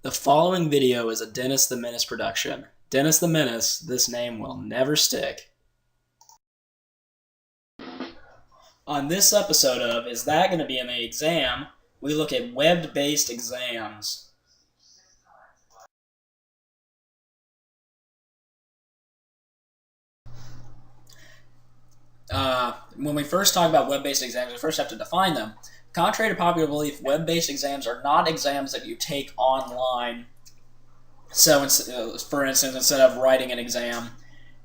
The following video is a Dennis the Menace production. Dennis the Menace, this name will never stick. On this episode of Is That Going to Be in the Exam?, we look at web-based exams. When we first talk about web-based exams, we first have to define them. Contrary to popular belief, web-based exams are not exams that you take online. So, for instance, instead of writing an exam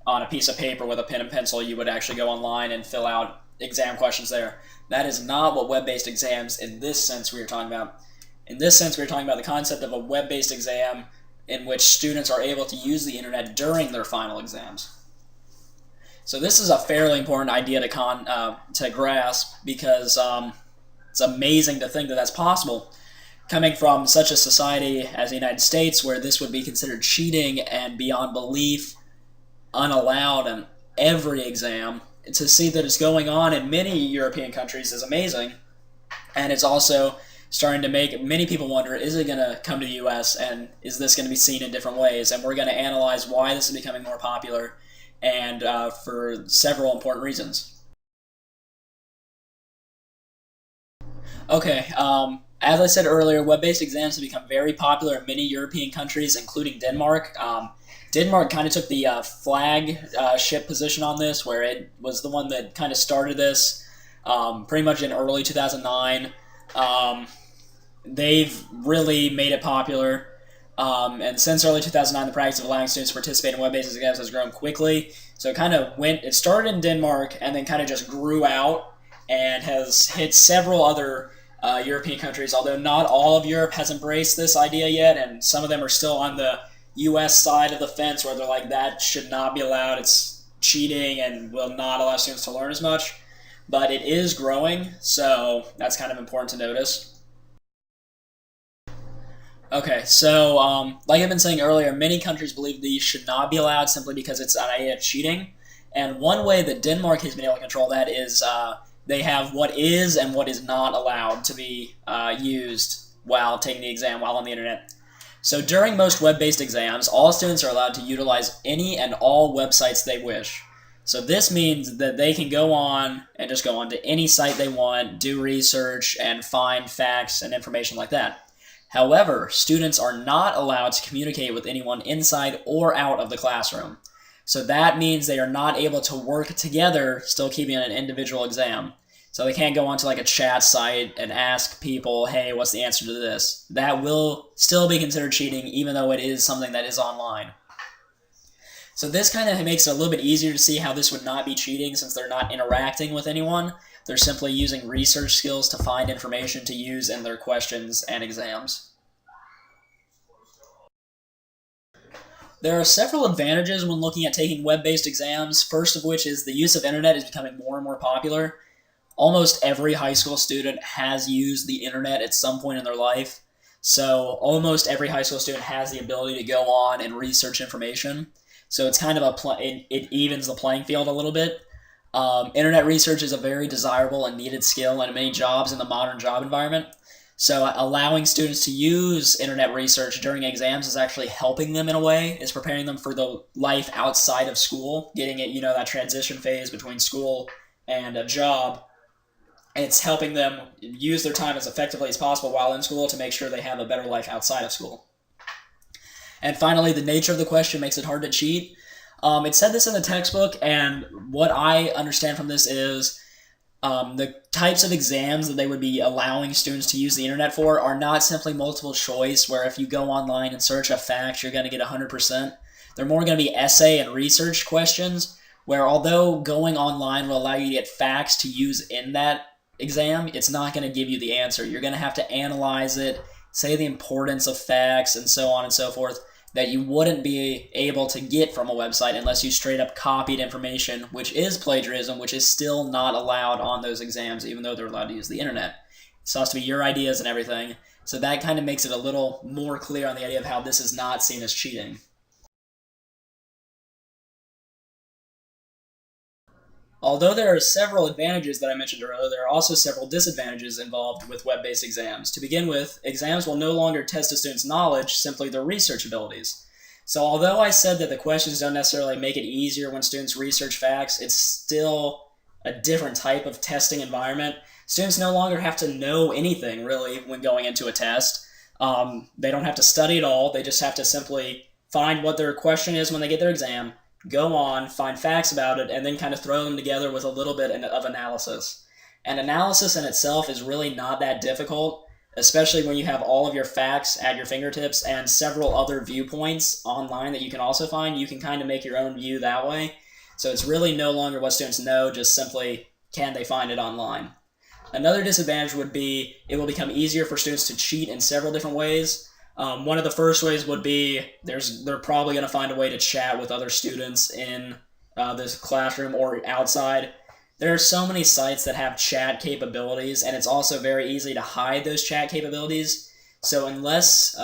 on a piece of paper with a pen and pencil, you would actually go online and fill out exam questions there. That is not what web-based exams in this sense we are talking about. In this sense, we're talking about the concept of a web-based exam in which students are able to use the internet during their final exams. So this is a fairly important idea to grasp because it's amazing to think that that's possible. Coming from such a society as the United States where this would be considered cheating and beyond belief unallowed in every exam, to see that it's going on in many European countries is amazing. And it's also starting to make many people wonder, is it going to come to the U.S. and is this going to be seen in different ways? And we're going to analyze why this is becoming more popular and for several important reasons. Okay, as I said earlier, web-based exams have become very popular in many European countries, including Denmark. Denmark kind of took the flagship position on this, where it was the one that kind of started this pretty much in early 2009. They've really made it popular. And since early 2009, the practice of allowing students to participate in web-based exams has grown quickly. So it started in Denmark and then kind of just grew out and has hit several other European countries, although not all of Europe has embraced this idea yet, and some of them are still on the U.S. side of the fence where they're like, that should not be allowed, it's cheating and will not allow students to learn as much. But it is growing, so that's kind of important to notice. Okay, so like I've been saying earlier, many countries believe these should not be allowed simply because it's an idea of cheating. And one way that Denmark has been able to control that is they have what is and what is not allowed to be used while taking the exam, while on the internet. So during most web-based exams, all students are allowed to utilize any and all websites they wish. So this means that they can go on and just go on to any site they want, do research, and find facts and information like that. However, students are not allowed to communicate with anyone inside or out of the classroom. So that means they are not able to work together, still keeping an individual exam. So they can't go onto like a chat site and ask people, hey, what's the answer to this? That will still be considered cheating, even though it is something that is online. So this kind of makes it a little bit easier to see how this would not be cheating since they're not interacting with anyone. They're simply using research skills to find information to use in their questions and exams. There are several advantages when looking at taking web-based exams, first of which is the use of internet is becoming more and more popular. Almost every high school student has used the internet at some point in their life, so almost every high school student has the ability to go on and research information. So it's kind of it evens the playing field a little bit. Internet research is a very desirable and needed skill in many jobs in the modern job environment. So allowing students to use internet research during exams is actually helping them in a way. It's preparing them for the life outside of school, getting it, that transition phase between school and a job. It's helping them use their time as effectively as possible while in school to make sure they have a better life outside of school. And finally, the nature of the question makes it hard to cheat. It said this in the textbook, and what I understand from this is the types of exams that they would be allowing students to use the internet for are not simply multiple choice, where if you go online and search a fact, you're going to get 100%. They're more going to be essay and research questions, where although going online will allow you to get facts to use in that exam, it's not going to give you the answer. You're going to have to analyze it, say the importance of facts, and so on and so forth, that you wouldn't be able to get from a website unless you straight up copied information, which is plagiarism, which is still not allowed on those exams, even though they're allowed to use the internet. It still has to be your ideas and everything. So that kind of makes it a little more clear on the idea of how this is not seen as cheating. Although there are several advantages that I mentioned earlier, there are also several disadvantages involved with web-based exams. To begin with, exams will no longer test a student's knowledge, simply their research abilities. So although I said that the questions don't necessarily make it easier when students research facts, it's still a different type of testing environment. Students no longer have to know anything, really, when going into a test. They don't have to study at all. They just have to simply find what their question is when they get their exam, go on, find facts about it, and then kind of throw them together with a little bit of analysis. And analysis in itself is really not that difficult, especially when you have all of your facts at your fingertips and several other viewpoints online that you can also find. You can kind of make your own view that way. So it's really no longer what students know, just simply can they find it online. Another disadvantage would be it will become easier for students to cheat in several different ways. One of the first ways would be they're probably going to find a way to chat with other students in this classroom or outside. There are so many sites that have chat capabilities, and it's also very easy to hide those chat capabilities. So unless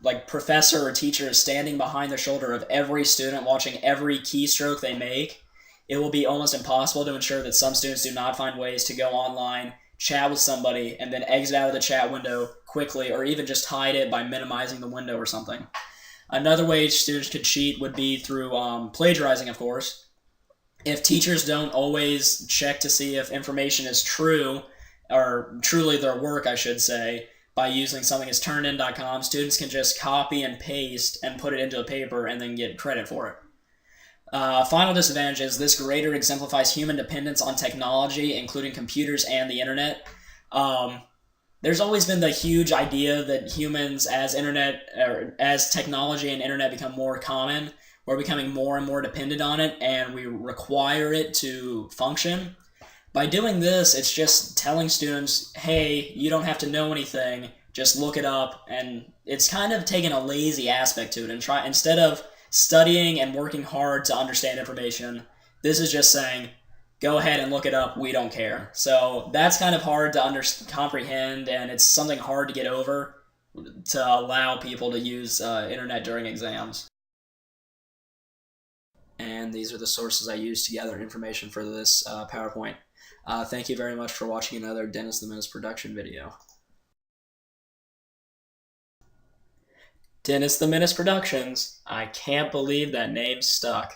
like professor or teacher is standing behind the shoulder of every student watching every keystroke they make, it will be almost impossible to ensure that some students do not find ways to go online, chat with somebody, and then exit out of the chat window quickly, or even just hide it by minimizing the window or something. Another way students could cheat would be through plagiarizing, of course. If teachers don't always check to see if information is true, or truly their work, I should say, by using something as turnitin.com, students can just copy and paste and put it into a paper and then get credit for it. Final disadvantage is this greater exemplifies human dependence on technology, including computers and the internet. There's always been the huge idea that humans, as technology and internet become more common, we're becoming more and more dependent on it, and we require it to function. By doing this, it's just telling students, hey, you don't have to know anything, just look it up, and it's kind of taking a lazy aspect to it, and instead of studying and working hard to understand information, this is just saying, go ahead and look it up, we don't care. So that's kind of hard to comprehend, and it's something hard to get over to allow people to use internet during exams. And these are the sources I used to gather information for this PowerPoint. Thank you very much for watching another Dennis the Menace production video. Dennis the Menace Productions. I can't believe that name stuck.